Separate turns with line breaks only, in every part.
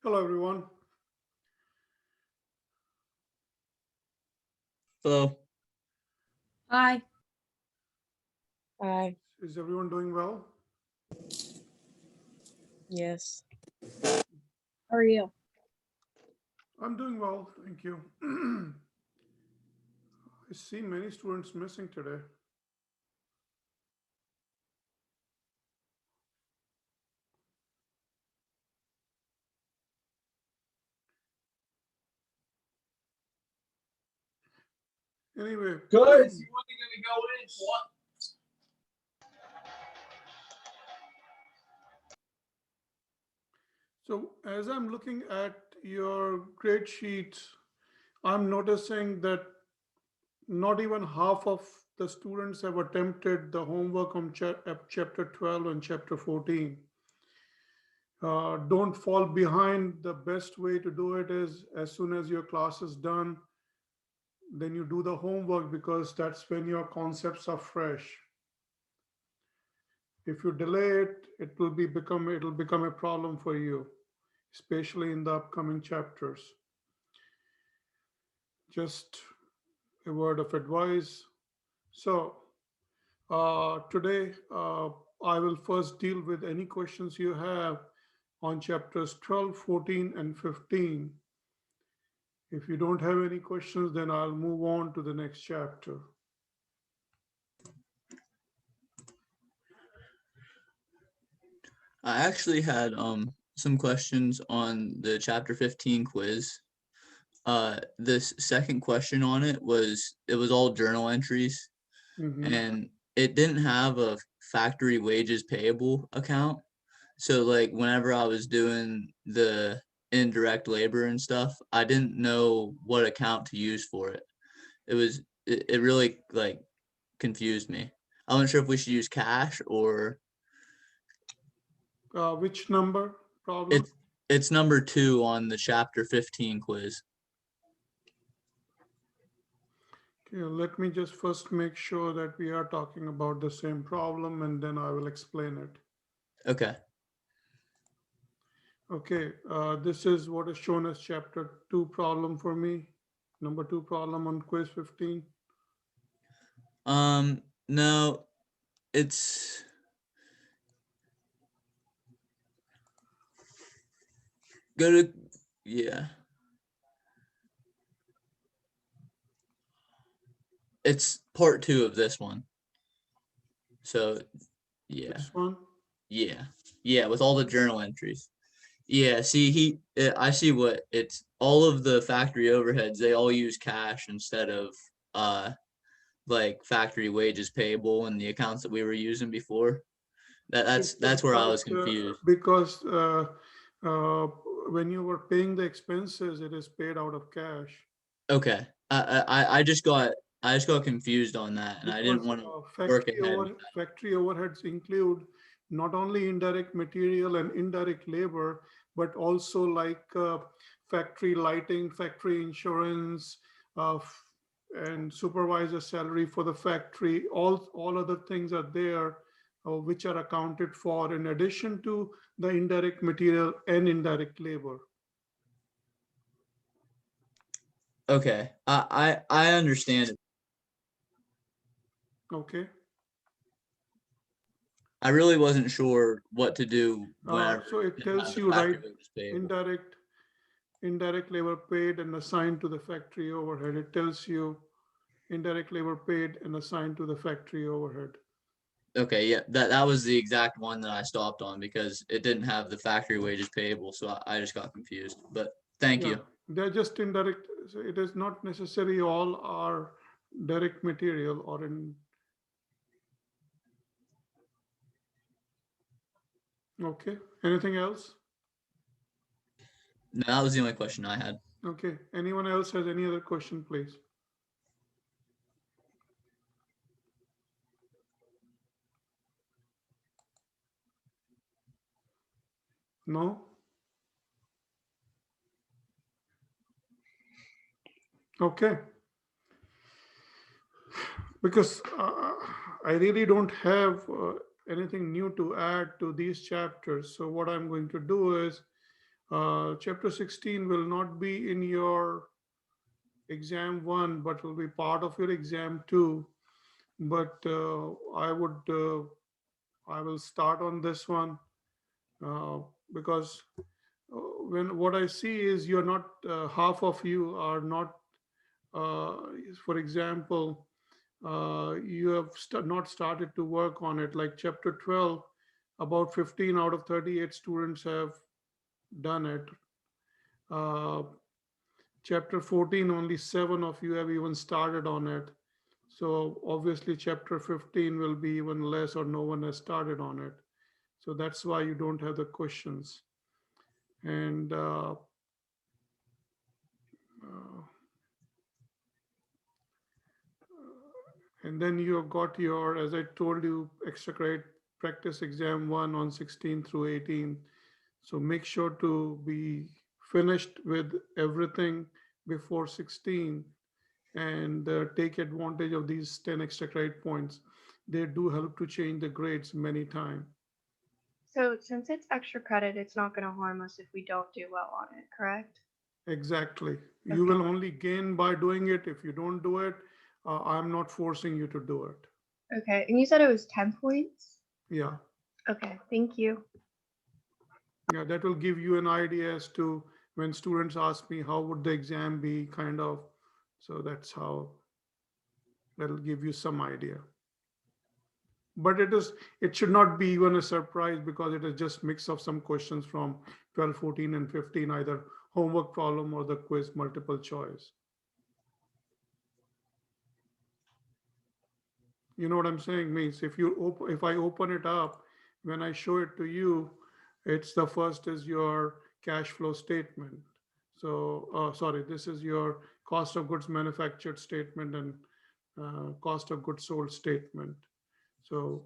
Hello, everyone.
Hello.
Hi.
Hi.
Is everyone doing well?
Yes.
How are you?
I'm doing well, thank you. I see many students missing today. Anyway,
Good. So when are you gonna go in for?
so as I'm looking at your grade sheets, I'm noticing that not even half of the students have attempted the homework on chapter 12 and chapter 14. Don't fall behind. The best way to do it is as soon as your class is done, then you do the homework because that's when your concepts are fresh. If you delay it, it'll become a problem for you, especially in the upcoming chapters. Just a word of advice. So today I will first deal with any questions you have on chapters 12, 14, and 15. If you don't have any questions, then I'll move on to the next chapter.
I actually had some questions on the chapter 15 quiz. This second question on it was all journal entries,
Mhm.
and it didn't have a factory wages payable account. So like whenever I was doing the indirect labor and stuff, I didn't know what account to use for it. It really like confused me. I wasn't sure if we should use cash or
Which number problem?
it's number 2 on the chapter 15 quiz.
Okay, let me just first make sure that we are talking about the same problem and then I will explain it.
Okay.
Okay, this is what is shown as chapter 2 problem for me. Number 2 problem on quiz 15.
No, it's go to yeah. It's part 2 of this one. So yeah.
This one?
Yeah, with all the journal entries. Yeah, see I see what it's all of the factory overheads, they all use cash instead of like factory wages payable in the accounts that we were using before. That's where I was confused.
Because uh, when you were paying the expenses, it is paid out of cash.
Okay. I just got confused on that, and I didn't
Because
want to work ahead.
factory overheads include not only indirect material and indirect labor, but also like factory lighting, factory insurance, and supervisor salary for the factory. All other things are there, which are accounted for in addition to the indirect material and indirect labor.
Okay, I understand it.
Okay.
I really wasn't sure what to do whenever
So it
it didn't
tells
have the
you, right,
factory wages payable.
indirect labor paid and assigned to the factory overhead. It tells you indirect labor paid and assigned to the factory overhead.
Okay, yeah, that was the exact one that I stopped on because it didn't have the factory wages payable, so I just got confused. But thank
Yeah,
you.
they're just indirect. So it is not necessary all are direct material or in. Okay, anything else?
No, that was the only question I had.
Okay, anyone else has any other question, please? No? Okay. Because I really don't have anything new to add to these chapters. So what I'm going to do is Chapter 16 will not be in your exam 1, but will be part of your exam 2. But I will start on this one because when what I see is you're not, half of you are not, uh, for example, you have not started to work on it. Like chapter 12, about 15 out of 38 students have done it. Uh, chapter 14, only 7 of you have even started on it. So obviously chapter 15 will be even less, or no one has started on it. So that's why you don't have the questions. And uh, and then you have got your, as I told you, extra credit practice exam 1 on 16 through 18. So make sure to be finished with everything before 16, and take advantage of these 10 extra credit points. They do help to change the grades many times.
So since it's extra credit, it's not going to harm us if we don't do well on it, correct?
Exactly. You
Okay.
will only gain by doing it. If you don't do it, I'm not forcing you to do it.
Okay. And you said it was 10 points?
Yeah.
Okay. Thank you.
Yeah, that will give you an idea as to when students ask me, how would the exam be, kind of. So that's how, that'll give you some idea. But it should not be even a surprise, because it is just mix of some questions from 12, 14, and 15, either homework problem or the quiz multiple choice. You know what I'm saying? Means if I open it up, when I show it to you, it's the first is your cash flow statement. So, sorry, this is your cost of goods manufactured statement and cost of goods sold statement. So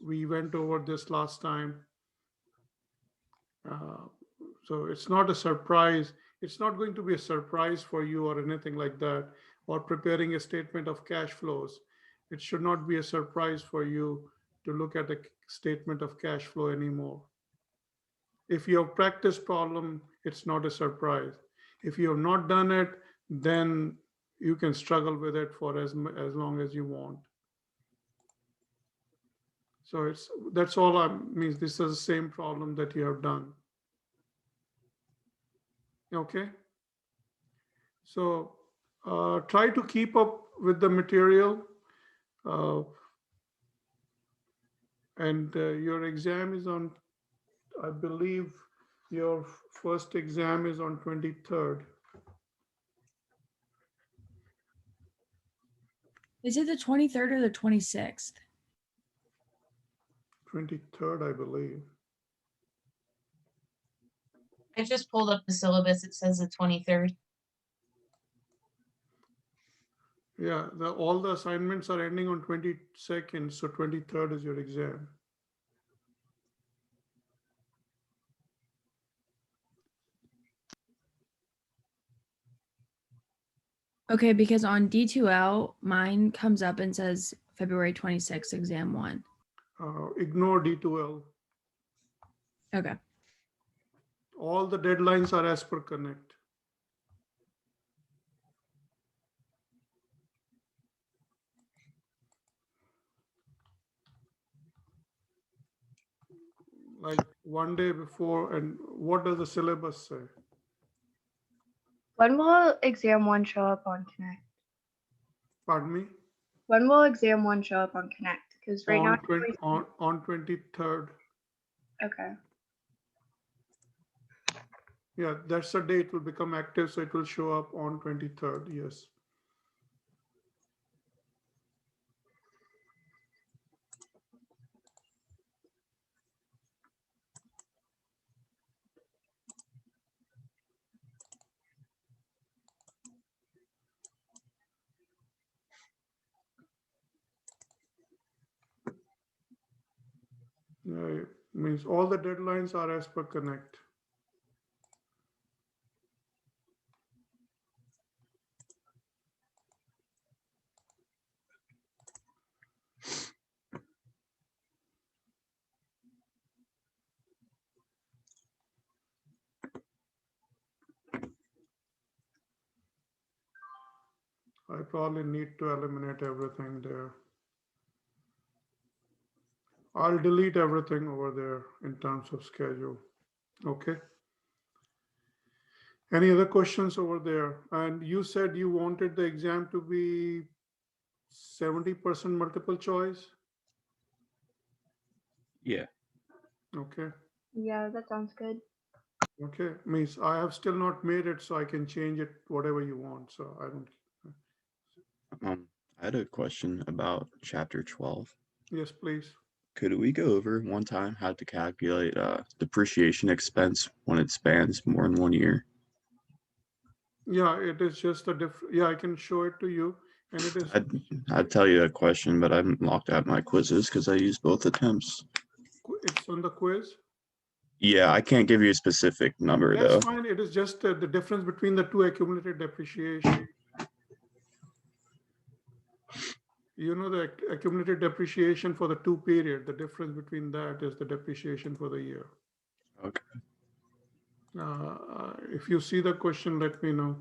we went over this last time. Uh, so it's not a surprise. It's not going to be a surprise for you or anything like that, or preparing a statement of cash flows. It should not be a surprise for you to look at a statement of cash flow anymore. If you have practice problem, it's not a surprise. If you have not done it, then you can struggle with it for as long as you want. So that's all I means. This is the same problem that you have done. Okay. So try to keep up with the material. Uh, and your exam is on, I believe your first exam is on 23rd.
Is it the 23rd or the 26th?
23rd, I believe.
I just pulled up the syllabus. It says the 23rd.
Yeah, all the assignments are ending on 22nd, so 23rd is your exam.
Okay, because on D2L, mine comes up and says February 26th, exam 1.
Ignore D2L.
Okay.
All the deadlines are as per Connect. Like one day before, and what does the syllabus say?
When will exam 1 show up on Connect?
Pardon me?
When will exam 1 show up on Connect? Because right now,
On 23rd.
okay.
Yeah, that's the day it will become active, so it will show up on 23rd, yes. Means all the deadlines are as per Connect. I probably need to eliminate everything there. I'll delete everything over there in terms of schedule. Okay. Any other questions over there? And you said you wanted the exam to be 70% multiple choice?
Yeah.
Okay.
Yeah, that sounds good.
Okay. Means I have still not made it, so I can change it whatever you want. So I don't.
I had a question about chapter 12.
Yes, please.
Could we go over one time how to calculate depreciation expense when it spans more than 1 year?
Yeah, it is just a different. Yeah, I can show it to you, and it is.
I'd tell you a question, but I haven't locked out my quizzes because I used both attempts.
It's on the quiz.
Yeah, I can't give you a specific number
That's
though.
fine. It is just the difference between the two accumulated depreciation. You know, the accumulated depreciation for the two period, the difference between that is the depreciation for the year.
Okay.
If you see the question, let me know.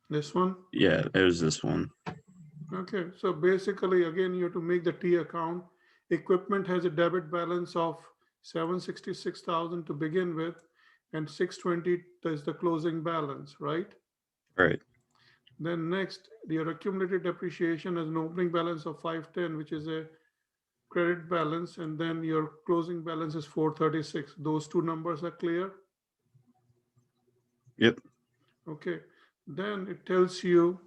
This one?
Yeah, it was this one.
Okay, so basically, again, you have to make the T account. Equipment has a debit balance of 766,000 to begin with, and 620 is the closing balance, right?
Right.
Then next, your accumulated depreciation has an opening balance of 510, which is a credit balance, and then your closing balance is 436. Those two numbers are clear?
Yep.
Okay, then it tells you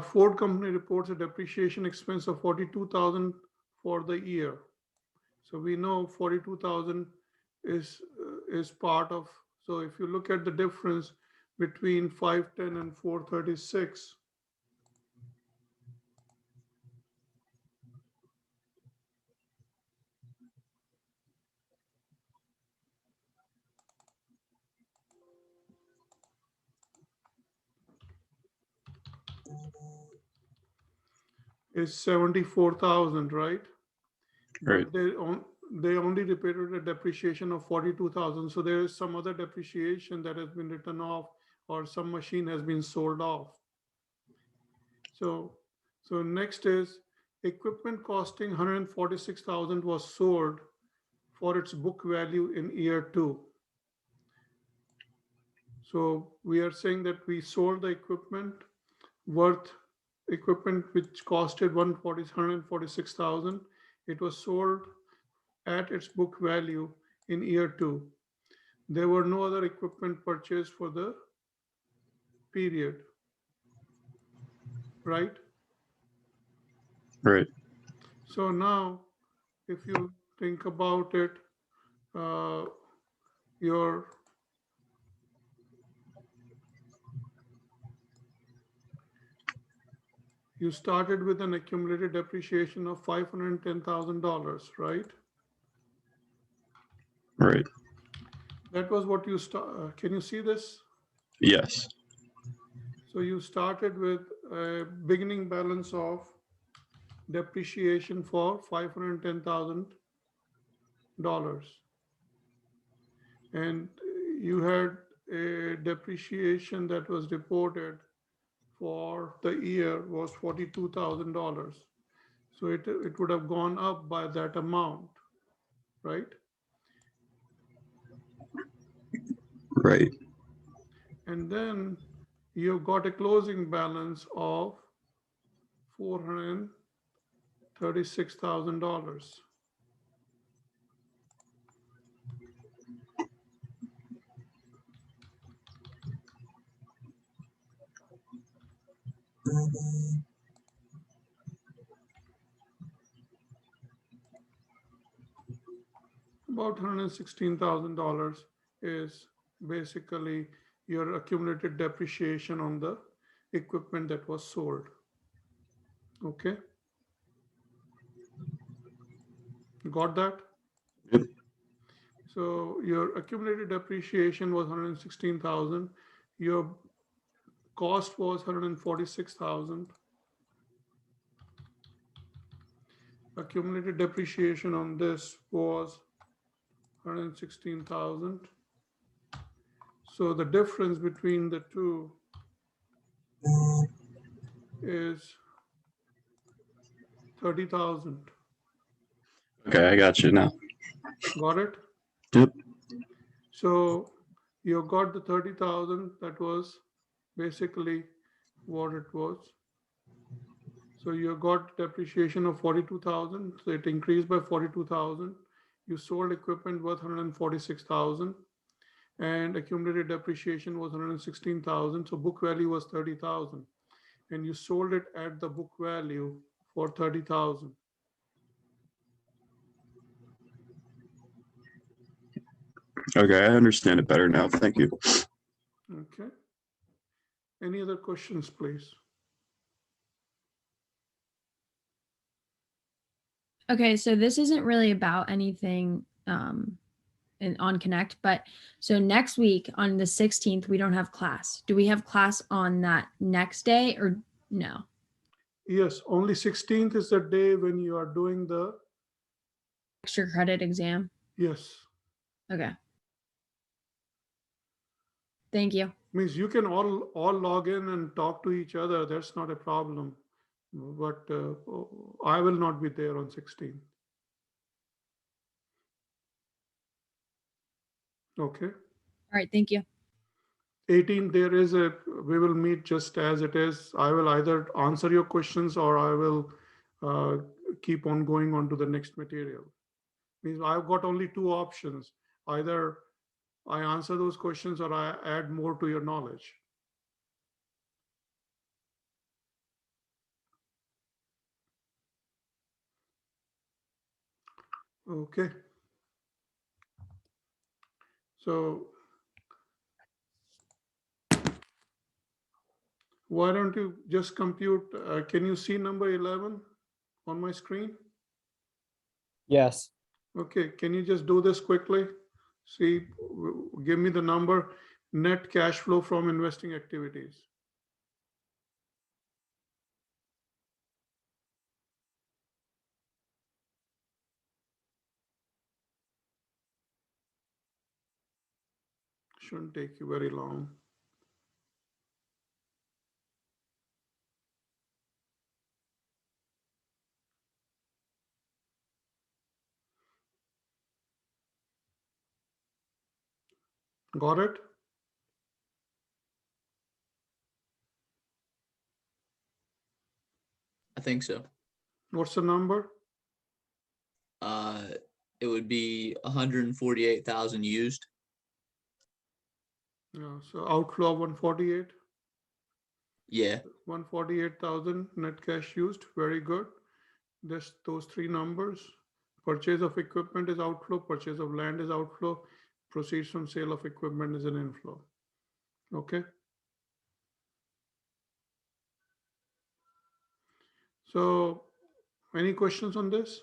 Ford company reports a depreciation expense of 42,000 for the year. So we know 42,000 is part of. So if you look at the difference between 510 and 436, is 74,000, right?
Right.
But they only reported a depreciation of 42,000. So there is some other depreciation that has been written off, or some machine has been sold off. So next is equipment costing 146,000 was sold for its book value in year 2. So we are saying that we sold the equipment which costed 146,000. It was sold at its book value in year 2. There were no other equipment purchased for the period, right?
Right.
So now, if you think about it, you started with an accumulated depreciation of $510,000, right?
Right.
That was what you can you see this?
Yes.
So you started with a beginning balance of depreciation for $510,000. And you had a depreciation that was reported for the year was $42,000. So it would have gone up by that amount, right?
Right.
And then you got a closing balance of $436,000. About $116,000 is basically your accumulated depreciation on the equipment that was sold. Okay. Got that?
Yep.
So your accumulated depreciation was 116,000. Your cost was 146,000. Accumulated depreciation on this was 116,000. So the difference between the two is 30,000.
Okay, I got you now.
Got it?
Yep.
So you got the 30,000. That was basically what it was. So you got depreciation of 42,000. So it increased by 42,000. You sold equipment worth 146,000, and accumulated depreciation was 116,000. So book value was 30,000, and you sold it at the book value for 30,000.
Okay, I understand it better now. Thank you.
Okay. Any other questions, please?
Okay, so this isn't really about anything on Connect, but so next week on the 16th, we don't have class. Do we have class on that next day or no?
Yes, only 16th is the day when you are doing the,
Extra credit exam?
yes.
Okay. Thank you.
Means you can all log in and talk to each other. That's not a problem. But I will not be there on 16th. Okay.
All right, thank you.
18th, we will meet just as it is. I will either answer your questions or I will keep on going on to the next material. Means I've got only two options. Either I answer those questions or I add more to your knowledge. Okay. So why don't you just compute, can you see number 11 on my screen?
Yes.
Okay, can you just do this quickly? See, give me the number, net cash flow from investing activities. Shouldn't take you very long. Got it?
I think so.
What's the number?
It would be 148,000 used.
Yeah, so outflow of 148.
Yeah.
148,000 net cash used. Very good. Those three numbers. Purchase of equipment is outflow. Purchase of land is outflow. Proceeds from sale of equipment is an inflow. Okay. So any questions on this?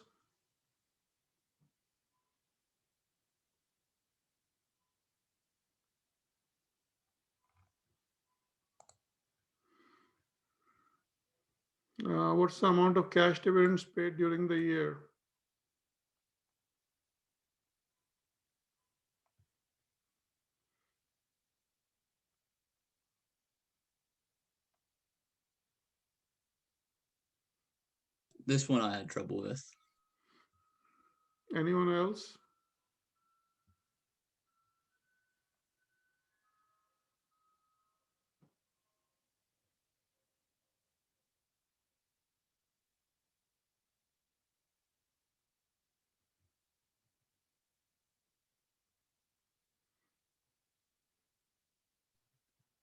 What's the amount of cash dividends paid during the year?
This one I had trouble with.
Anyone else?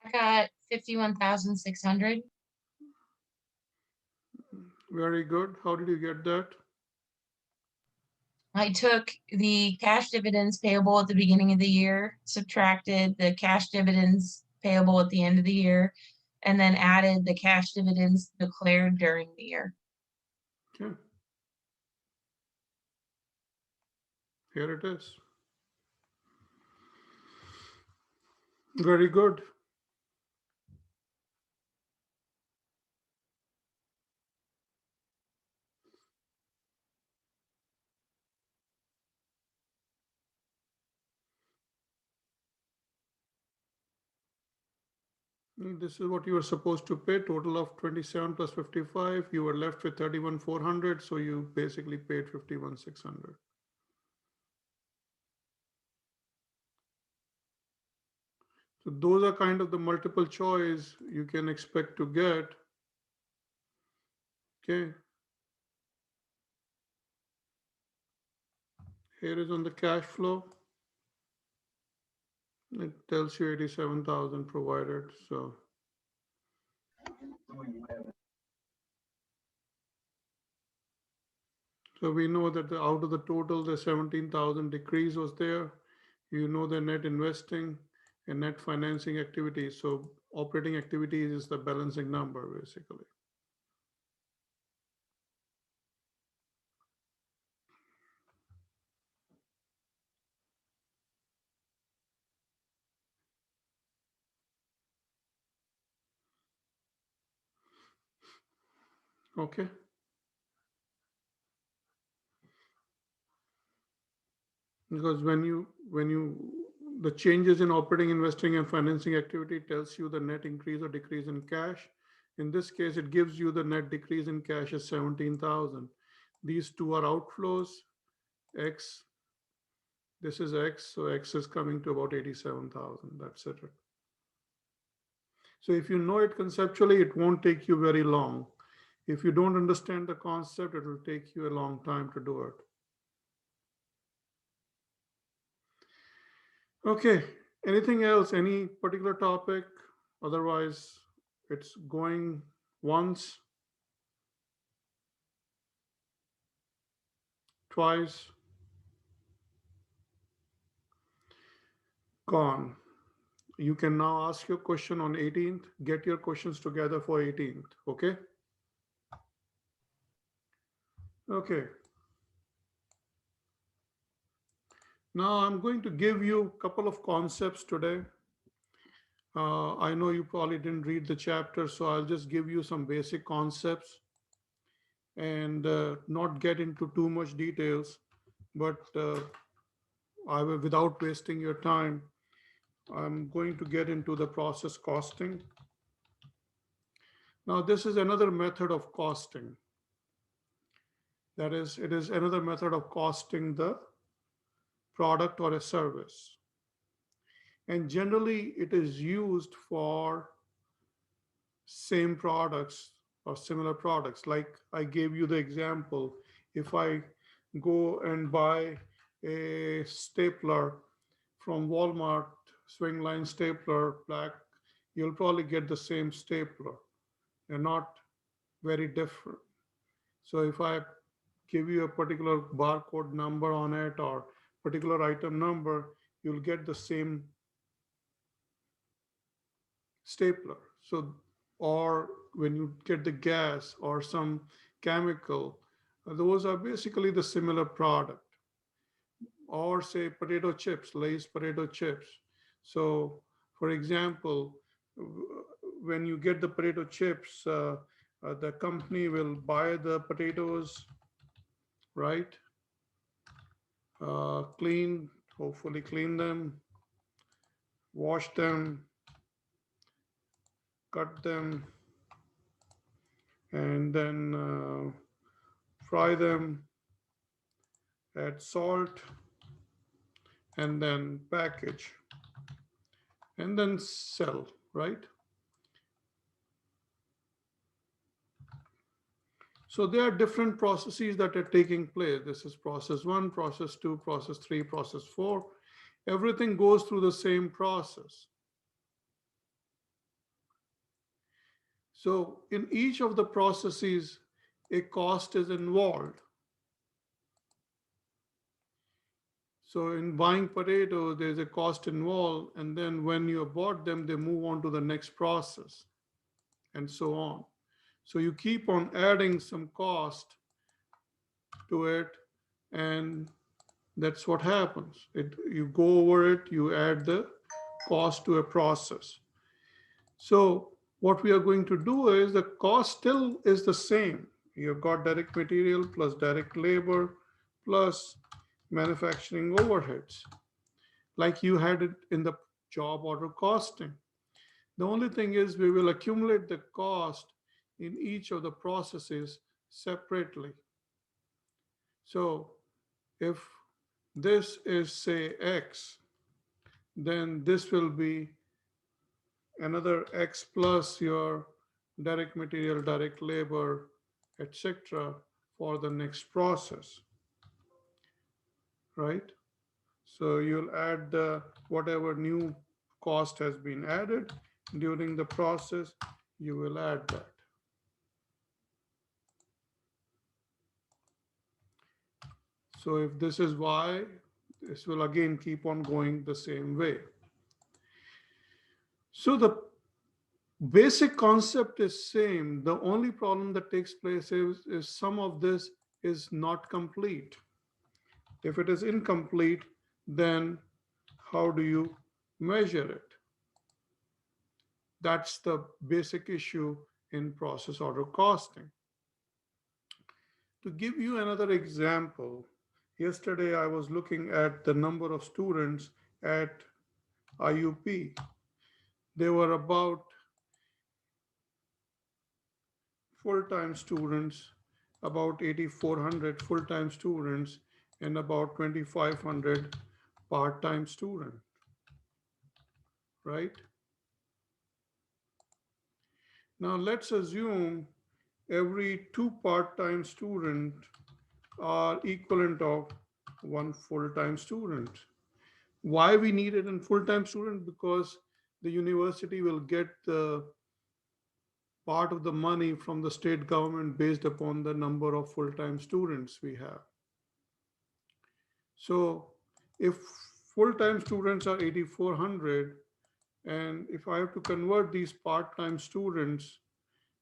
I got 51,600.
Very good. How did you get that?
I took the cash dividends payable at the beginning of the year, subtracted the cash dividends payable at the end of the year, and then added the cash dividends declared during the year.
Okay. Here it is. Very good. This is what you were supposed to pay, total of 27 plus 55. You were left with 31,400. So you basically paid 51,600. So those are kind of the multiple choice you can expect to get. Okay. Here is on the cash flow. It tells you 87,000 provided. So we know that out of the total, the 17,000 decrease was there. You know the net investing and net financing activities. So operating activities is the balancing number basically. Okay. Because the changes in operating, investing, and financing activity tells you the net increase or decrease in cash. In this case, it gives you the net decrease in cash is 17,000. These two are outflows. X, this is X, so X is coming to about 87,000. That's it. So if you know it conceptually, it won't take you very long. If you don't understand the concept, it will take you a long time to do it. Okay, anything else, any particular topic? Otherwise, it's going once, twice, gone. You can now ask your question on 18th. Get your questions together for 18th, okay? Okay. Now I'm going to give you a couple of concepts today. I know you probably didn't read the chapter, so I'll just give you some basic concepts and not get into too much details, but I will, without wasting your time, I'm going to get into the process costing. Now, this is another method of costing. That is, it is another method of costing the product or a service. And generally, it is used for same products or similar products. Like I gave you the example, if I go and buy a stapler from Walmart, Swingline stapler, black, you'll probably get the same stapler. They're not very different. So if I give you a particular barcode number on it or particular item number, you'll get the same stapler. So, or when you get the gas or some chemical, those are basically the similar product. Or say potato chips, Lay's potato chips. So for example, when you get the potato chips, the company will buy the potatoes, right? Hopefully clean them, wash them, cut them, and then fry them, add salt, and then package, and then sell, right? So there are different processes that are taking place. This is process 1, process 2, process 3, process 4. Everything goes through the same process. So in each of the processes, a cost is involved. So in buying potatoes, there's a cost involved. And then when you bought them, they move on to the next process and so on. So you keep on adding some cost to it, and that's what happens. You go over it, you add the cost to a process. So what we are going to do is the cost still is the same. You've got direct material plus direct labor plus manufacturing overheads, like you had it in the job order costing. The only thing is we will accumulate the cost in each of the processes separately. So if this is say X, then this will be another X plus your direct material, direct labor, etc. for the next process, right? So you'll add the whatever new cost has been added during the process, you will add that. So if this is Y, this will again keep on going the same way. So the basic concept is same. The only problem that takes place is some of this is not complete. If it is incomplete, then how do you measure it? That's the basic issue in process order costing. To give you another example, yesterday I was looking at the number of students at IUP. There were about full-time students, about 8,400 full-time students, and about 2,500 part-time students, right? Now let's assume every 2 part-time student are equivalent of 1 full-time student. Why we need it in full-time student? Because the university will get the part of the money from the state government based upon the number of full-time students we have. So if full-time students are 8,400, and if I have to convert these part-time students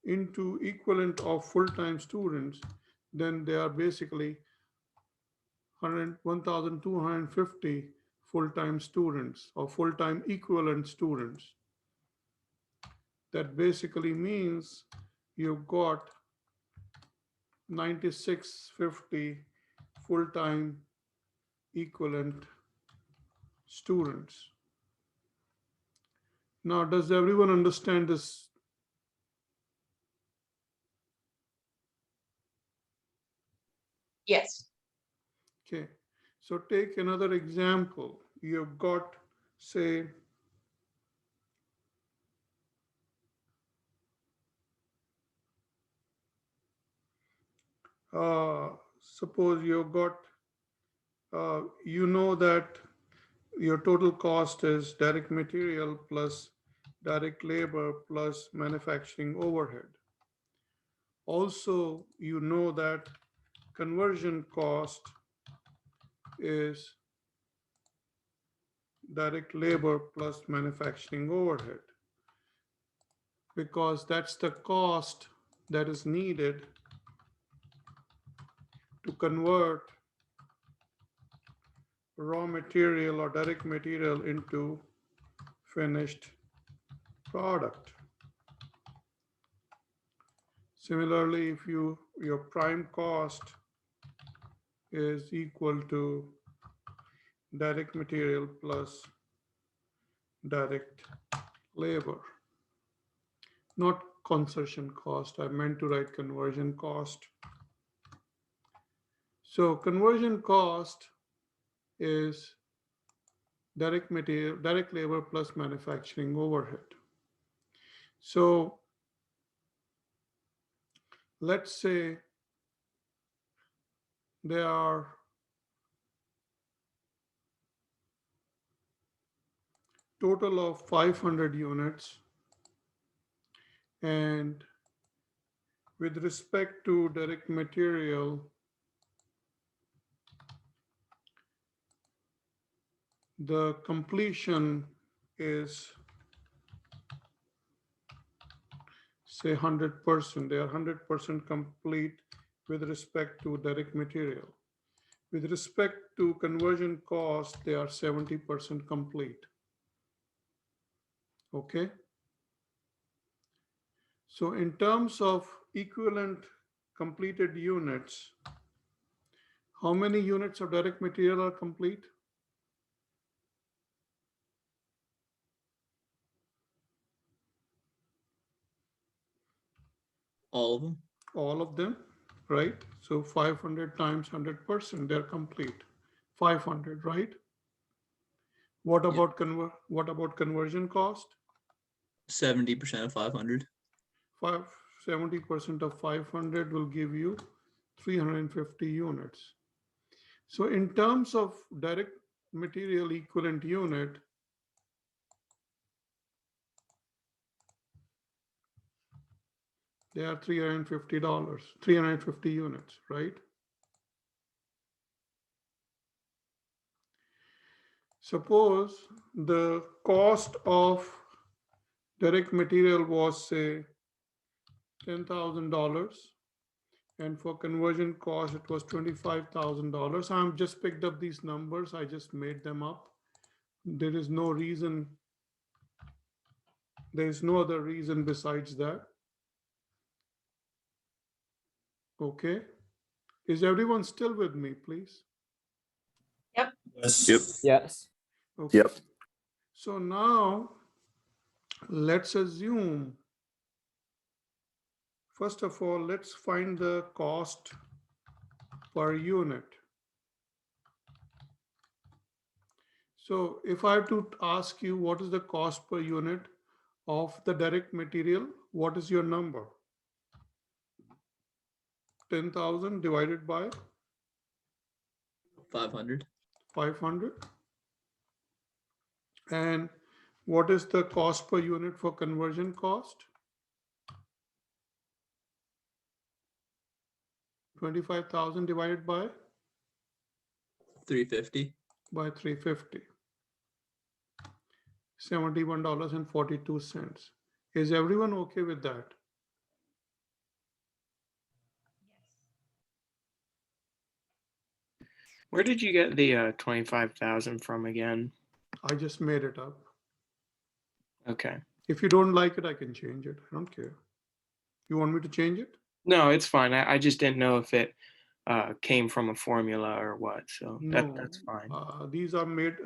into equivalent of full-time students, then they are basically 1,250 full-time students or full-time equivalent students. That basically means you've got 9,650 full-time equivalent students. Now, does everyone understand this?
Yes.
Okay, so take another example. You've got, say, suppose you've got, you know that your total cost is direct material plus direct labor plus manufacturing overhead. Also, you know that conversion cost is direct labor plus manufacturing overhead, because that's the cost that is needed to convert raw material or direct material into finished product. Similarly, if your prime cost is equal to direct material plus direct labor, not conversion cost, I meant to write conversion cost. So conversion cost is direct material, direct labor plus manufacturing overhead. So let's say there are total of 500 units, and with respect to direct material, the completion is say 100%. They are 100% complete with respect to direct material. With respect to conversion cost, they are 70% complete. Okay. So in terms of equivalent completed units, how many units of direct material are complete?
All of them?
All of them, right? So 500 times 100%, they're complete. 500, right? What
Yep.
about conversion cost?
70% of 500.
70% of 500 will give you 350 units. So in terms of direct material equivalent unit, they are $350, 350 units, right? Suppose the cost of direct material was say $10,000, and for conversion cost it was $25,000. I'm just picked up these numbers, I just made them up. There is no reason, there is no other reason besides that. Okay, is everyone still with me, please?
Yes.
Yep.
Yes.
Okay.
Yep.
So now let's assume, first of all, let's find the cost per unit. So if I have to ask you what is the cost per unit of the direct material, what is your number? 10,000 divided by
500.
500. And what is the cost per unit for conversion cost? 25,000 divided by
350.
350. $71.42. Is everyone okay with that?
Where did you get the 25,000 from again?
I just made it up.
Okay.
If you don't like it, I can change it. I don't care. You want me to change it?
No, it's fine. I just didn't know if it came from a formula or what. So
No,
that's fine.
these are made,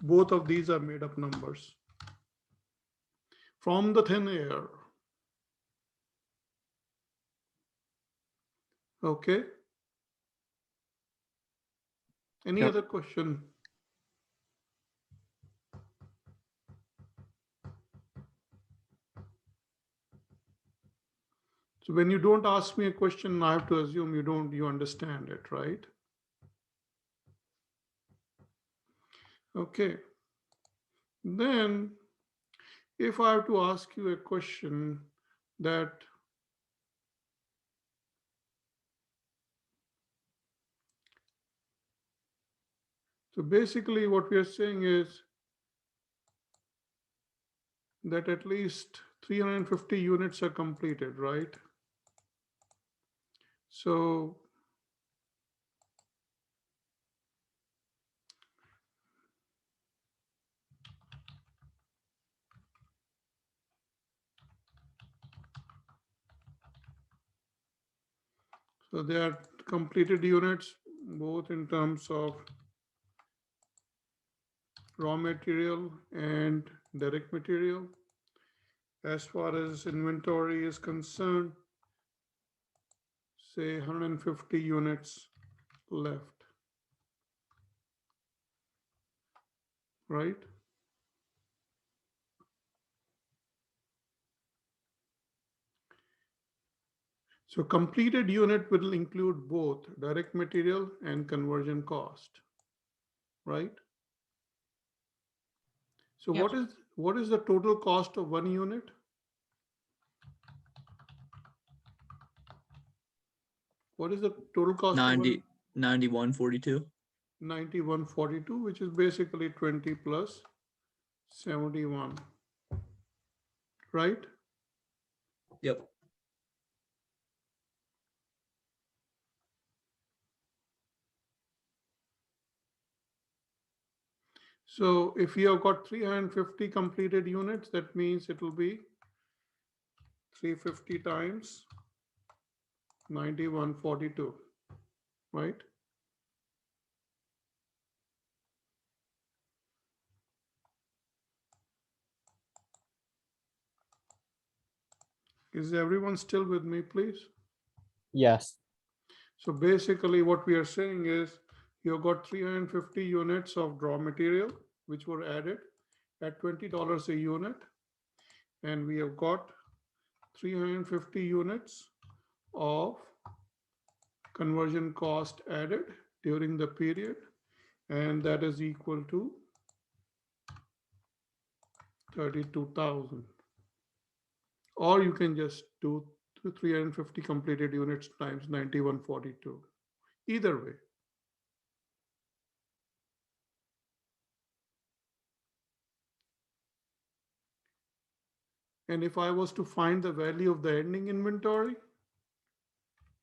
both of these are made up numbers from the thin air. Okay. Any
Yep.
other question? So when you don't ask me a question, I have to assume you understand it, right? Okay. Then if I have to ask you a question that so basically what we are saying is that at least 350 units are completed, right? So they are completed units, both in terms of raw material and direct material. As far as inventory is concerned, say 150 units left, right? So completed unit will include both direct material and conversion cost, right? So
Yep.
what is the total cost of one unit? What is the total cost
90,
of
9142.
9142, which is basically 20 plus 71, right?
Yep.
So if you have got 350 completed units, that means it will be 350 times 9142, right? Is everyone still with me, please?
Yes.
So basically what we are saying is you've got 350 units of raw material, which were added at $20 a unit. And we have got 350 units of conversion cost added during the period. And that is equal to 32,000. Or you can just do 350 completed units times 9142. Either way. And if I was to find the value of the ending inventory,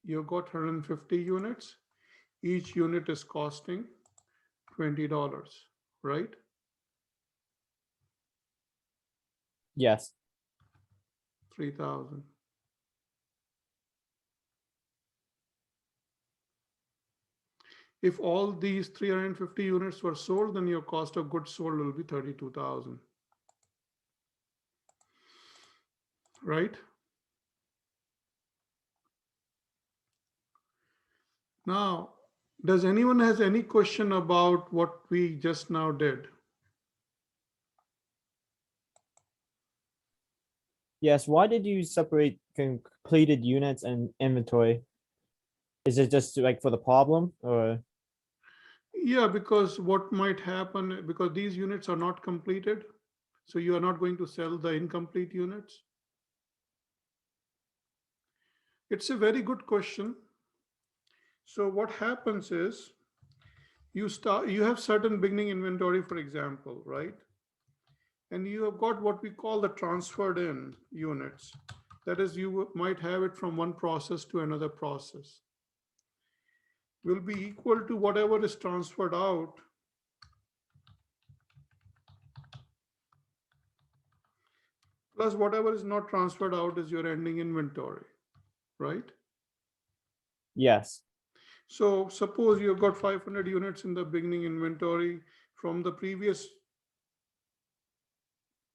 you've got 150 units. Each unit is costing $20, right?
Yes.
3,000. If all these 350 units were sold, then your cost of goods sold will be 32,000. Right? Now, does anyone has any question about what we just now did?
Yes. Why did you separate completed units and inventory? Is it just like for the problem or?
Yeah, because what might happen, because these units are not completed, so you are not going to sell the incomplete units. It's a very good question. So what happens is you have certain beginning inventory, for example, right? And you have got what we call the transferred in units. That is, you might have it from one process to another process. Will be equal to whatever is transferred out plus whatever is not transferred out is your ending inventory, right?
Yes.
So suppose you've got 500 units in the beginning inventory from the previous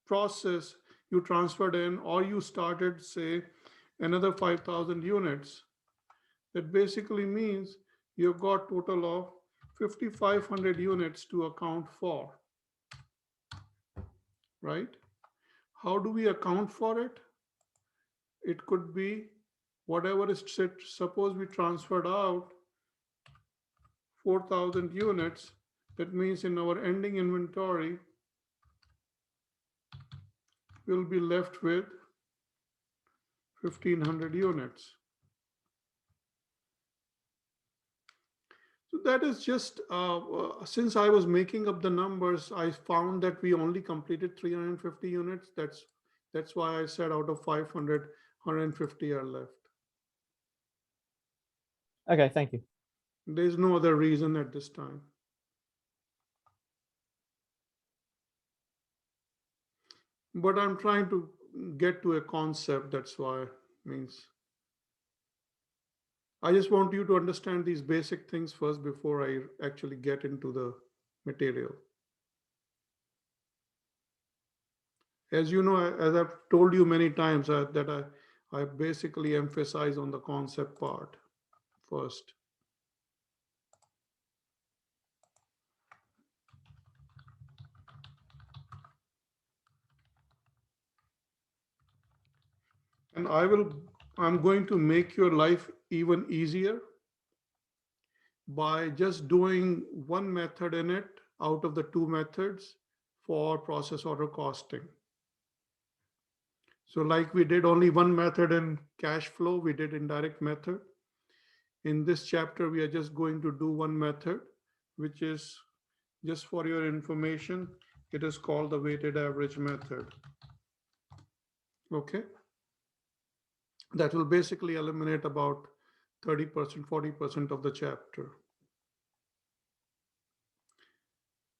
process you transferred in, or you started, say, another 5,000 units. That basically means you've got total of 5,500 units to account for, right? How do we account for it? It could be whatever is set. Suppose we transferred out 4,000 units. That means in our ending inventory, we'll be left with 1,500 units. So that is just, since I was making up the numbers, I found that we only completed 350 units. That's why I said out of 500, 150 are left.
Okay. Thank you.
There's no other reason at this time. But I'm trying to get to a concept. That's why means. I just want you to understand these basic things first before I actually get into the material. As you know, as I've told you many times, that I basically emphasize on the concept part first. And I'm going to make your life even easier by just doing one method in it out of the two methods for process order costing. So like we did only one method in cash flow, we did indirect method. In this chapter, we are just going to do one method, which is just for your information. It is called the weighted average method. Okay. That will basically eliminate about 30%, 40% of the chapter.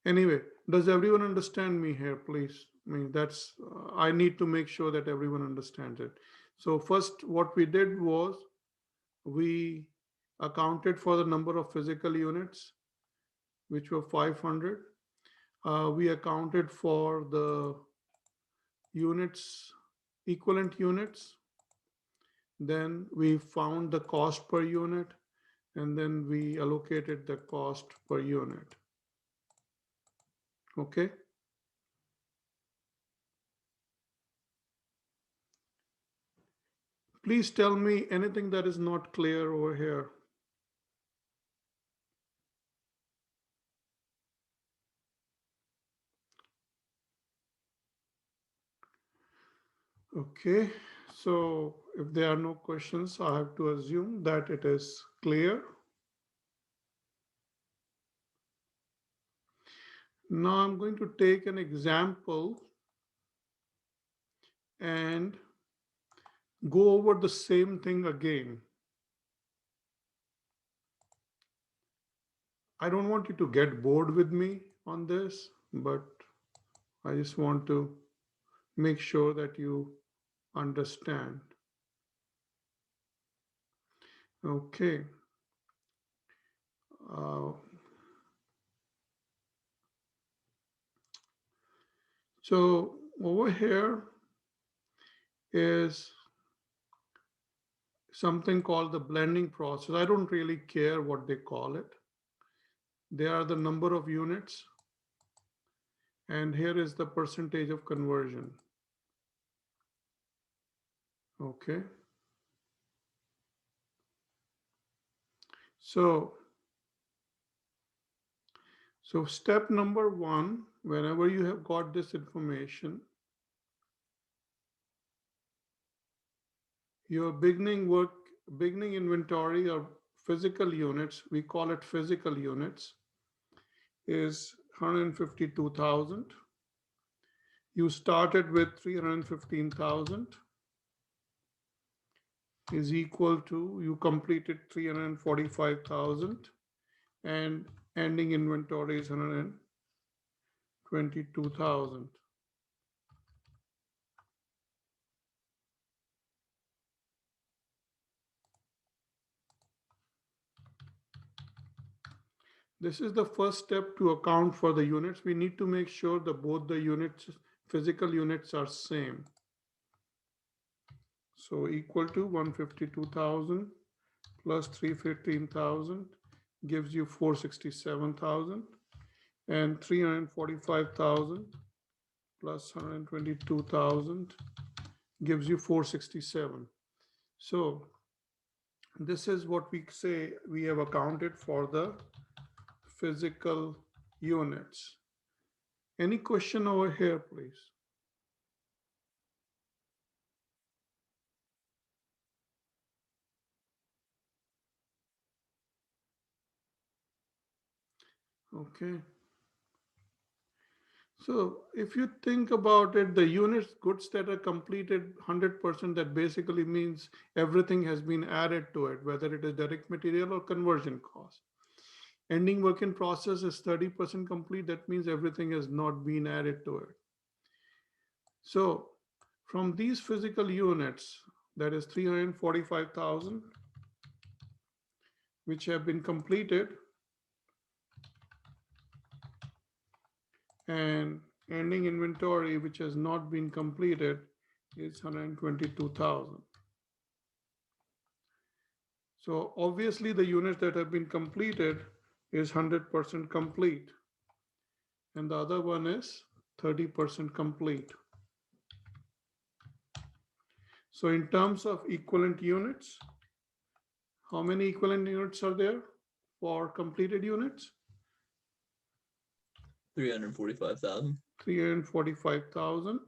Anyway, does everyone understand me here, please? I mean, that's, I need to make sure that everyone understands it. So first, what we did was we accounted for the number of physical units, which were 500. We accounted for the units, equivalent units, Then we found the cost per unit, and then we allocated the cost per unit. Okay. Please tell me anything that is not clear over here. Okay, so if there are no questions, I have to assume that it is clear. Now I'm going to take an example and go over the same thing again. I don't want you to get bored with me on this, but I just want to make sure that you understand. Okay. So over here is something called the blending process. I don't really care what they call it. They are the number of units. And here is the percentage of conversion. Okay. So step number one, whenever you have got this information, your beginning inventory of physical units, we call it physical units, is 152,000. You started with 315,000 is equal to, you completed 345,000 and ending inventory is 122,000. This is the first step to account for the units. We need to make sure that both the units, physical units, are same. So equal to 152,000 plus 315,000 gives you 467,000, and 345,000 plus 122,000 gives you 467. So this is what we say we have accounted for the physical units. Any question over here, please? Okay. So if you think about it, the units goods that are completed 100%, that basically means everything has been added to it, whether it is direct material or conversion cost. Ending work in process is 30% complete. That means everything has not been added to it. So from these physical units, that is 345,000, which have been completed, and ending inventory, which has not been completed, is 122,000. So obviously the units that have been completed is 100% complete, and the other one is 30% complete. So in terms of equivalent units, how many equivalent units are there for completed units?
345,000.
345,000.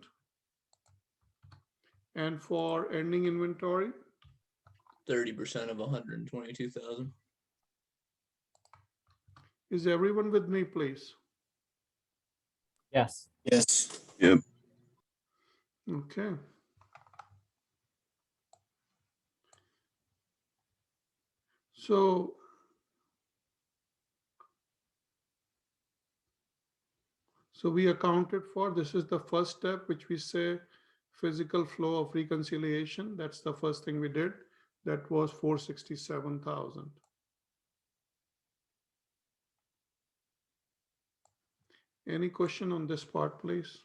And for ending inventory?
30% of 122,000.
Is everyone with me, please?
Yes.
Yes.
Yep.
Okay. So we accounted for, this is the first step, which we say physical flow of reconciliation. That's the first thing we did. That was 467,000. Any question on this part, please?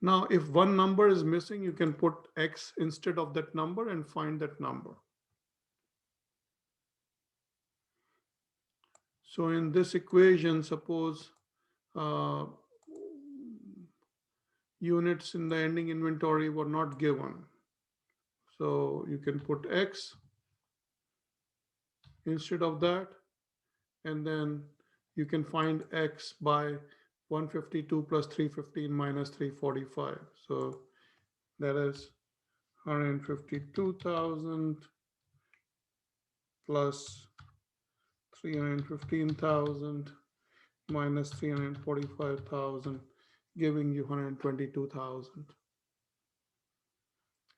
Now, if one number is missing, you can put X instead of that number and find that number. So in this equation, suppose units in the ending inventory were not given. So you can put X instead of that, and then you can find X by 152 plus 315 minus 345. So that is 152,000 plus 315,000 minus 345,000, giving you 122,000.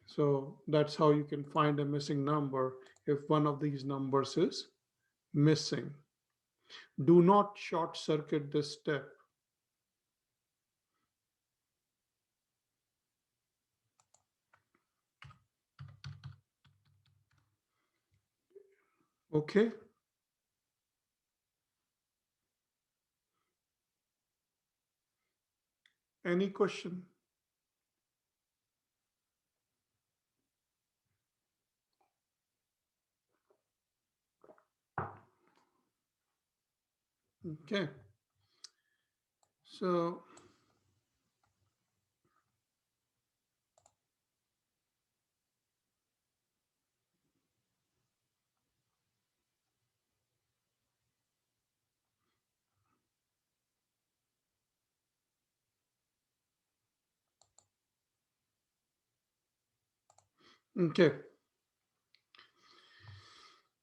So that's how you can find a missing number if one of these numbers is missing. Do not short circuit this step. Okay. Any question? Okay. So okay.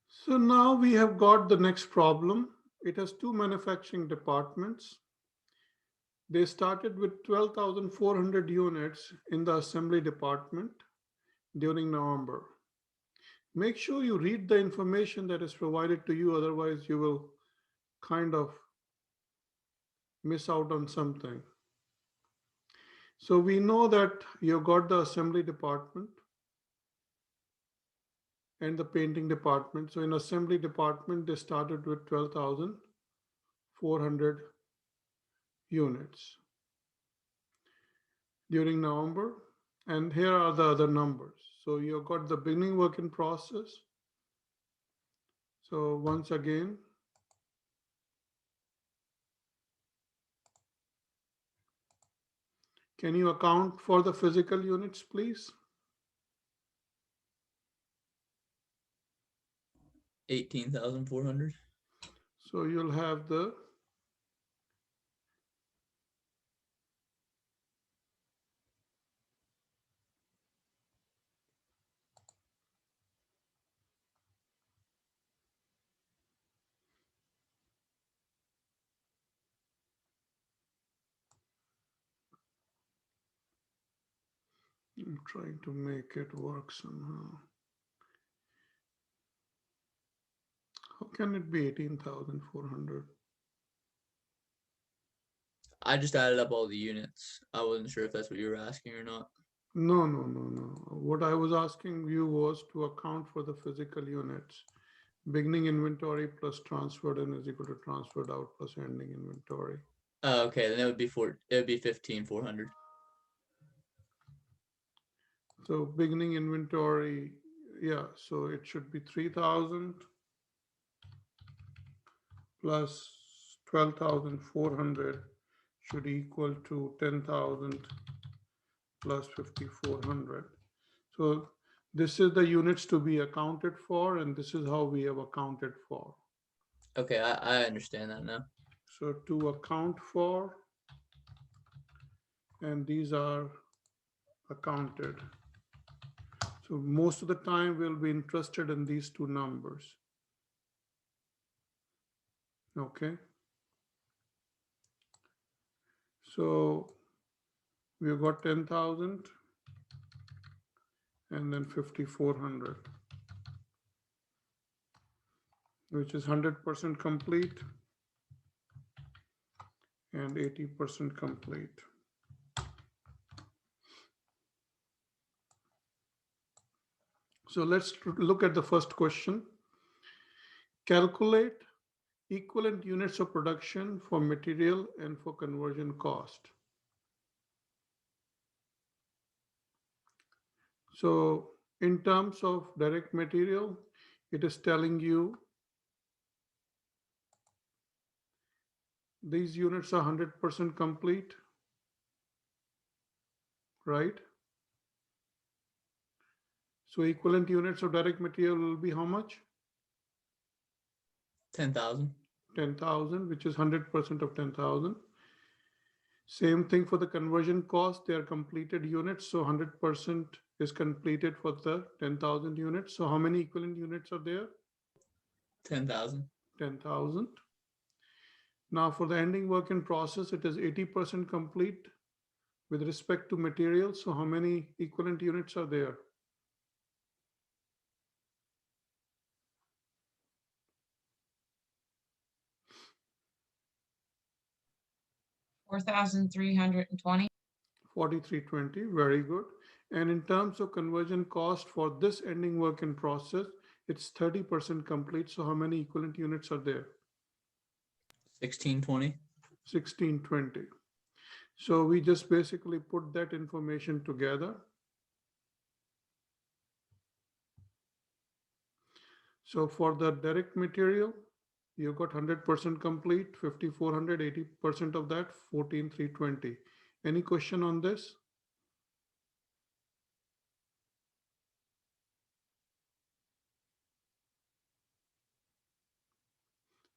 So now we have got the next problem. It has two manufacturing departments. They started with 12,400 units in the assembly department during November. Make sure you read the information that is provided to you, otherwise you will kind of miss out on something. So we know that you got the assembly department and the painting department. So in assembly department, they started with 12,400 units during November. And here are the other numbers. So you got the beginning work in process. So once again, can you account for the physical units, please?
18,400.
So you'll have the I'm trying to make it work somehow. How can it be 18,400?
I just added up all the units. I wasn't sure if that's what you were asking or not.
No. What I was asking you was to account for the physical units. Beginning inventory plus transferred in is equal to transferred out plus ending inventory.
Oh, okay, then it would be 15,400.
So beginning inventory, yeah, so it should be 3,000 plus 12,400 should equal to 10,000 plus 5,400. So this is the units to be accounted for, and this is how we have accounted for.
Okay, I understand that now.
So to account for, and these are accounted. So most of the time we'll be interested in these two numbers. Okay. So we've got 10,000 and then 5,400, which is 100% complete and 80% complete. So let's look at the first question. Calculate equivalent units of production for material and for conversion cost. So in terms of direct material, it is telling you these units are 100% complete, right? So equivalent units of direct material will be how much?
10,000.
10,000, which is 100% of 10,000. Same thing for the conversion cost. They are completed units. So 100% is completed for the 10,000 units. So how many equivalent units are there?
10,000.
10,000. Now for the ending work in process, it is 80% complete with respect to materials. So how many equivalent units are there?
4,320.
4320, very good. And in terms of conversion cost for this ending work in process, it's 30% complete. So how many equivalent units are there?
1620.
1620. So we just basically put that information together. So for the direct material, you got 100% complete, 5,400, 80% of that, 14,320. Any question on this?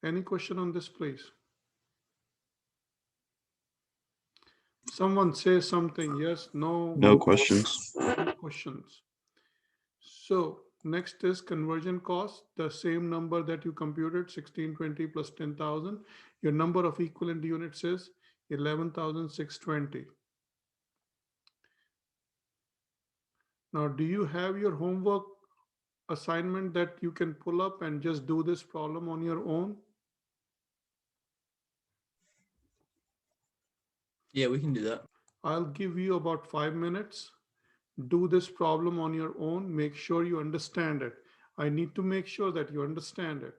Any question on this, please? Someone say something. Yes, no?
No questions.
No questions. So next is conversion cost, the same number that you computed, 1620 plus 10,000. Your number of equivalent units is 11,620. Now, do you have your homework assignment that you can pull up and just do this problem on your own?
Yeah, we can do that.
I'll give you about 5 minutes. Do this problem on your own. Make sure you understand it. I need to make sure that you understand it.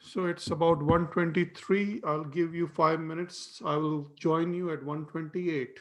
So it's about 1:23. I'll give you 5 minutes. I will join you at 1:28.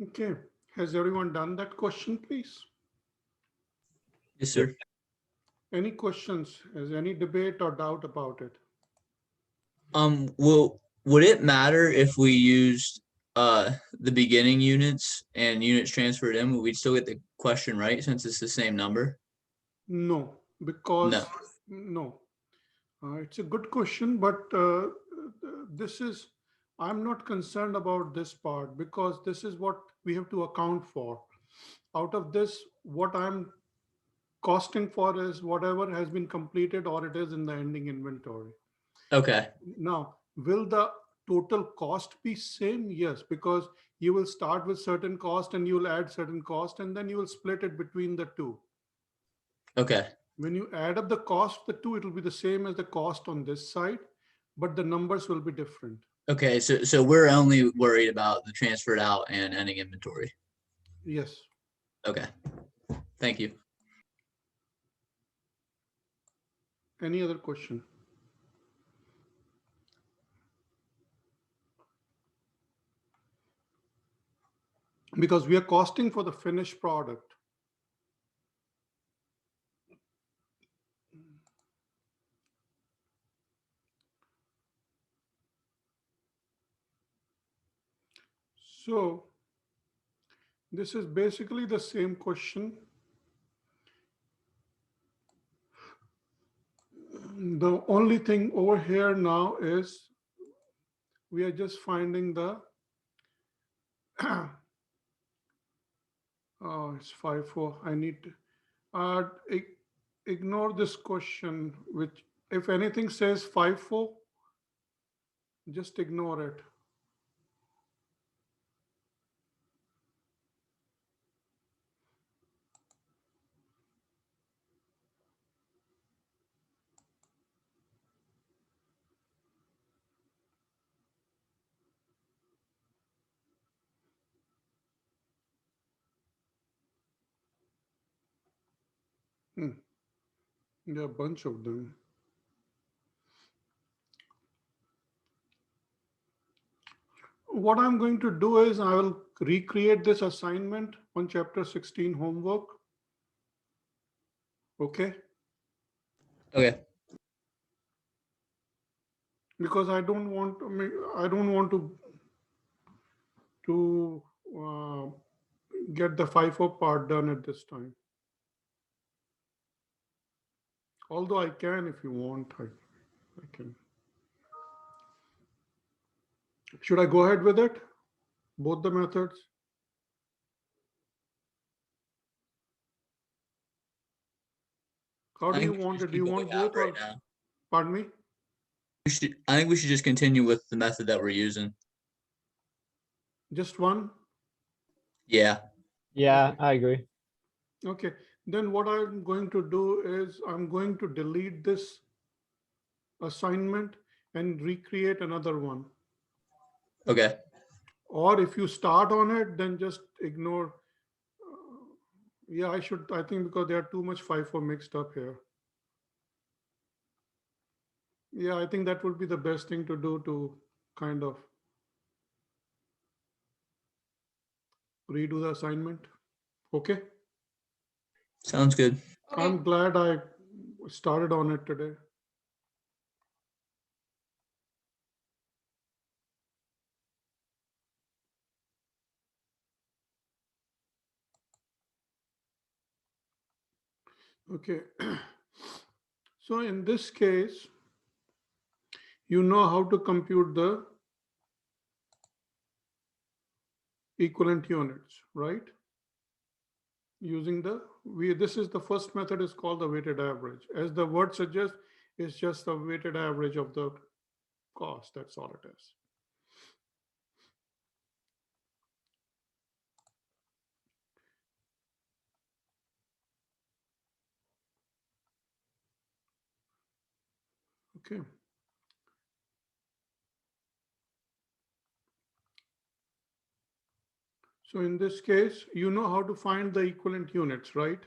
Okay, has everyone done that question, please?
Yes, sir.
Any questions? Is any debate or doubt about it?
Well, would it matter if we used the beginning units and units transferred in? Would we still get the question right since it's the same number?
No, because
No.
no. It's a good question, but this is, I'm not concerned about this part because this is what we have to account for. Out of this, what I'm costing for is whatever has been completed or it is in the ending inventory.
Okay.
Now, will the total cost be same? Yes, because you will start with certain cost and you will add certain cost and then you will split it between the two.
Okay.
When you add up the cost of the two, it will be the same as the cost on this side, but the numbers will be different.
Okay. So we're only worried about the transferred out and ending inventory.
Yes.
Okay. Thank you.
Any other question? Because we are costing for the finished product. So this is basically the same question. The only thing over here now is we are just finding the oh, it's 5-4. I need to ignore this question, which if anything says 5-4, just ignore it. There are a bunch of them. What I'm going to do is I will recreate this assignment on chapter 16 homework. Okay.
Okay.
Because I don't want to get the 5-4 part done at this time. Although I can, if you want, I can. Should I go ahead with it? Both the methods? How do you want it? Do you want both
right
or?
now?
Pardon me?
I think we should just continue with the method that we're using.
Just one?
Yeah.
Yeah,
Okay.
I agree.
Okay. Then what I'm going to do is I'm going to delete this assignment and recreate another one.
Okay.
Or if you start on it, then just ignore. Yeah, I think because there are too much 5-4 mixed up here. Yeah, I think that would be the best thing to do to kind of redo the assignment. Okay.
Sounds good.
Okay.
I'm glad I started on it today. Okay. So in this case, you know how to compute the equivalent units, right? Using this is the first method is called the weighted average. As the word suggests, it's just the weighted average of the cost. That's all it is. Okay. So in this case, you know how to find the equivalent units, right?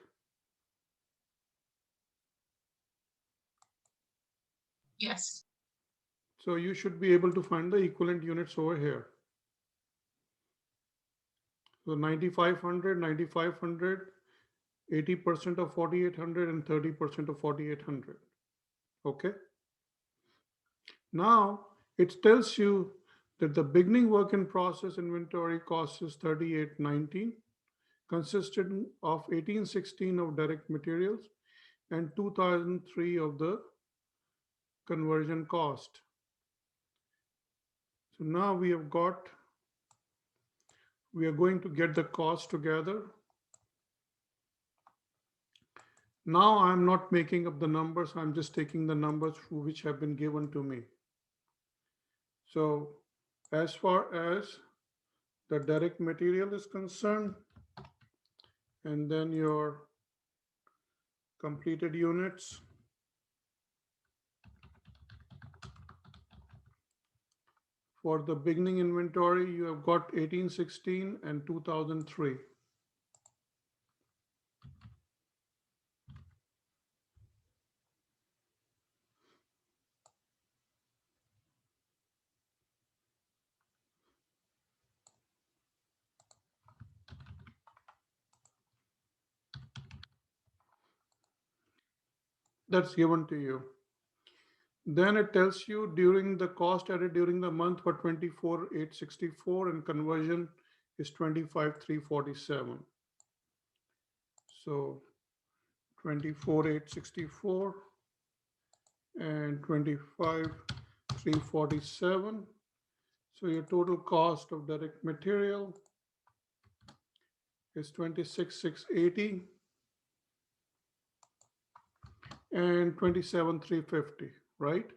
Yes.
So you should be able to find the equivalent units over here. So 9,500, 9,500, 80% of 4,800 and 30% of 4,800. Okay. Now it tells you that the beginning work in process inventory cost is 3,819, consisted of 1,816 of direct materials and 2,003 of the conversion cost. So now we are going to get the cost together. Now I'm not making up the numbers, I'm just taking the numbers which have been given to me. So as far as the direct material is concerned, and then your completed units, for the beginning inventory, you have got 1,816 and 2,003. That's given to you. Then it tells you during the cost added during the month for 24,864 and conversion is 25,347. So 24,864 and 25,347. So your total cost of direct material is 26,680 and 27,350, right?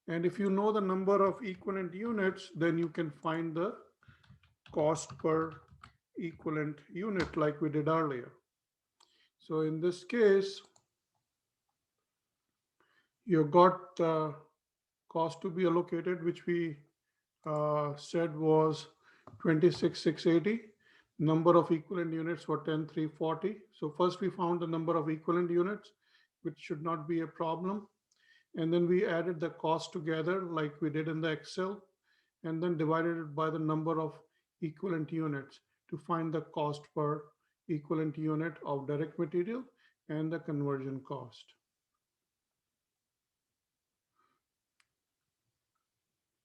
And if you know the number of equivalent units, then you can find the cost per equivalent unit like we did earlier. So in this case, you got the cost to be allocated, which we said was 26,680. Number of equivalent units were 10,340. So first we found the number of equivalent units, which should not be a problem. And then we added the cost together like we did in the Excel, and then divided it by the number of equivalent units to find the cost per equivalent unit of direct material and the conversion cost.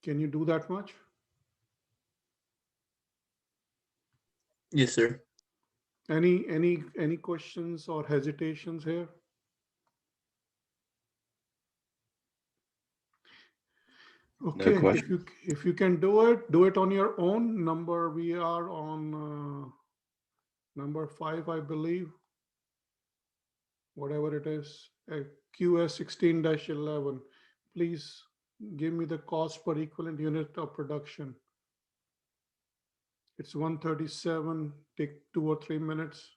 Can you do that much?
Yes, sir.
Any questions or hesitations here? Okay,
question.
if you can do it on your own. We are on number 5, I believe. Whatever it is, QS 16-11. Please give me the cost per equivalent unit of production. It's 137. Take 2 or 3 minutes.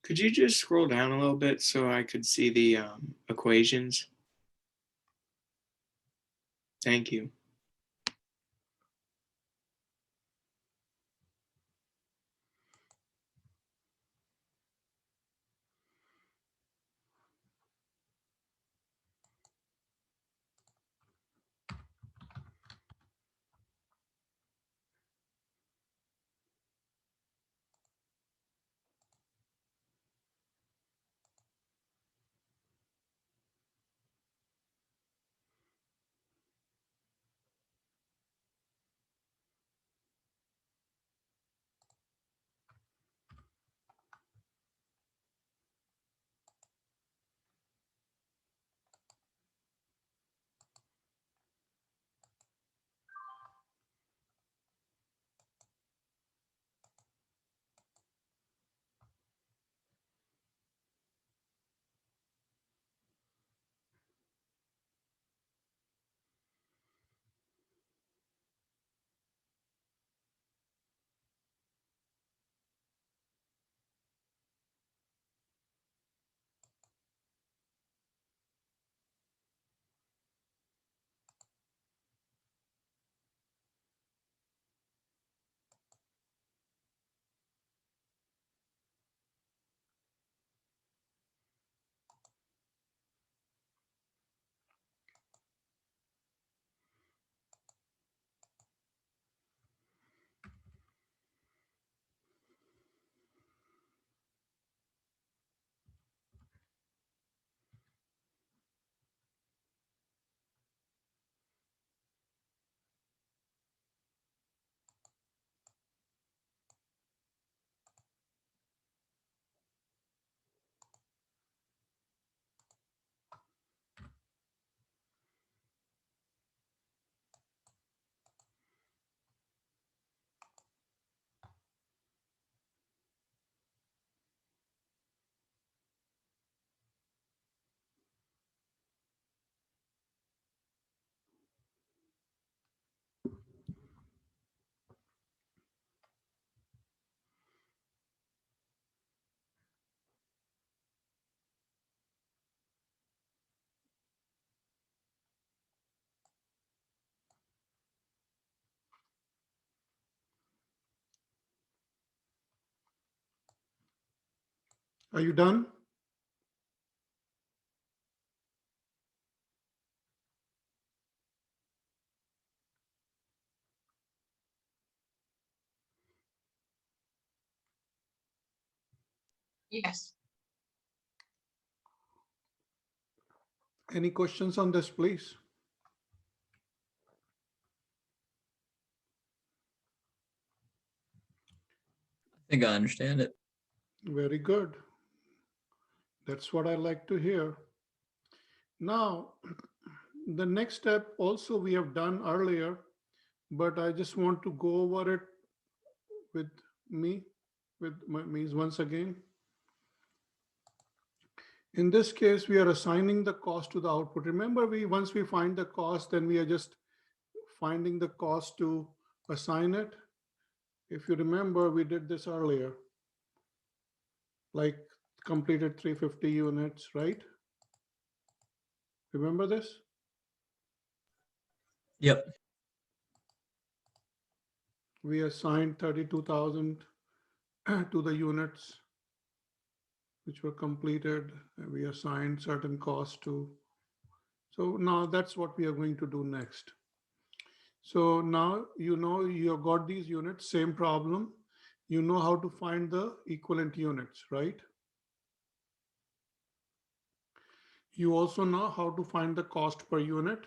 Could you just scroll down a little bit so I could see the equations? Thank you.
Are you done?
Yes.
Any questions on this, please?
I think I understand it.
Very good. That's what I like to hear. Now, the next step also we have done earlier, but I just want to go over it with me, once again. In this case, we are assigning the cost to the output. Remember, once we find the cost, then we are just finding the cost to assign it. If you remember, we did this earlier, like completed 350 units, right? Remember this?
Yep.
We assigned 32,000 to the units which were completed. And we assigned certain costs to. So now that's what we are going to do next. So now you know you have got these units, same problem. You know how to find the equivalent units, right? You also know how to find the cost per unit.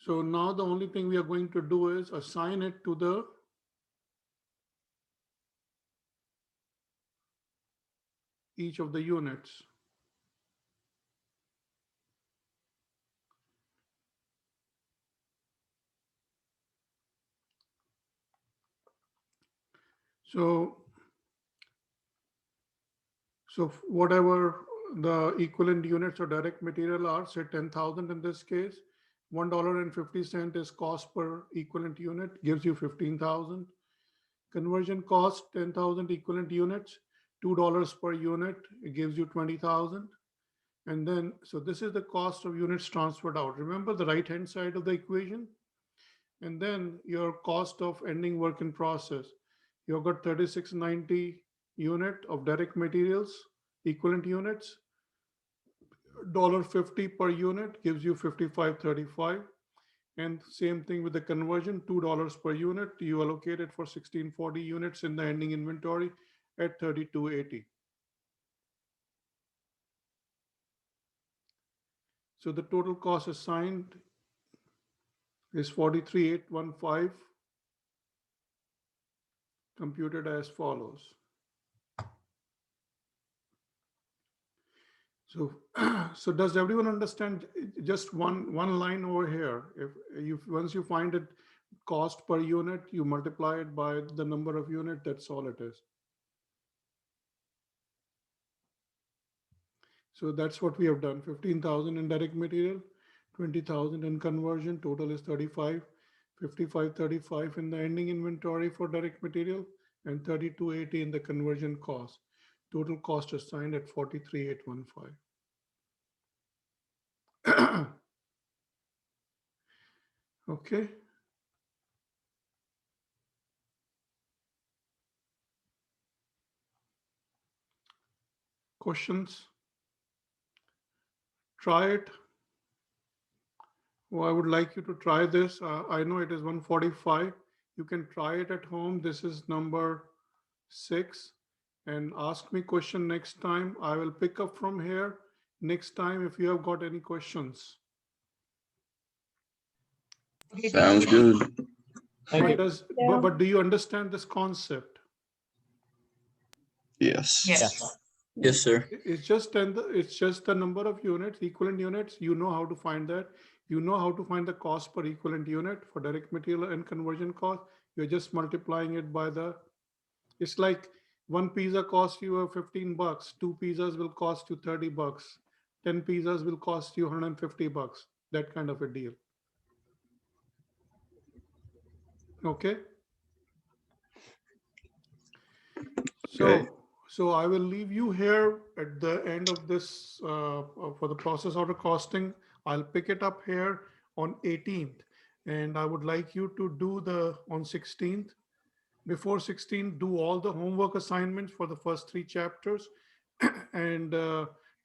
So now the only thing we are going to do is assign it to the each of the units. So whatever the equivalent units or direct material are, say 10,000 in this case, $1.50 is cost per equivalent unit, gives you 15,000. Conversion cost 10,000 equivalent units, $2 per unit, it gives you 20,000. And then, so this is the cost of units transferred out. Remember the right-hand side of the equation? And then your cost of ending work in process. You've got 3690 unit of direct materials, equivalent units. $1.50 per unit gives you 5535. And same thing with the conversion, $2 per unit. You allocate it for 1640 units in the ending inventory at 3280. So the total cost assigned is 43,815, computed as follows. So, so does everyone understand just one line over here? Once you find it cost per unit, you multiply it by the number of unit, that's all it is. So that's what we have done. 15,000 in direct material, 20,000 in conversion, total is 35, 5535 in the ending inventory for direct material, and 3280 in the conversion cost. Total cost assigned at 43,815. Okay. Questions? Try it. Well, I would like you to try this. I know it is 145. You can try it at home. This is number 6. And ask me question next time. I will pick up from here next time if you have got any questions.
Okay, thank
Sounds
you.
good.
Thank you.
But do you understand this concept?
Yes.
Yes.
Yes, sir.
It's just the number of units, equivalent units. You know how to find that. You know how to find the cost per equivalent unit for direct material and conversion cost. You're just multiplying it by the. It's like one pizza costs you 15 bucks. 2 pizzas will cost you 30 bucks. 10 pizzas will cost you 150 bucks. That kind of a deal. Okay.
Okay.
So I will leave you here at the end of this for the process order costing. I'll pick it up here on 18th, and I would like you to do on 16th. before 16, do all the homework assignments for the first 3 chapters and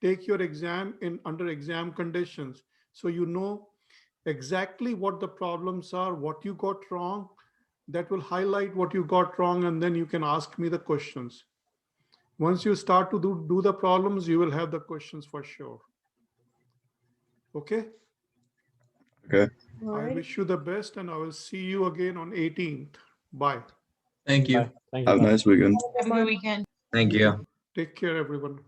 take your exam in under exam conditions. So you know exactly what the problems are, what you got wrong. That will highlight what you got wrong, and then you can ask me the questions. Once you start to do the problems, you will have the questions for sure. Okay?
Okay.
I wish you the best, and I will see you again on 18th. Bye.
Thank you.
Bye. Thank you.
Have a
Bye.
nice weekend.
Have a good weekend.
Thank you.
Take care, everyone.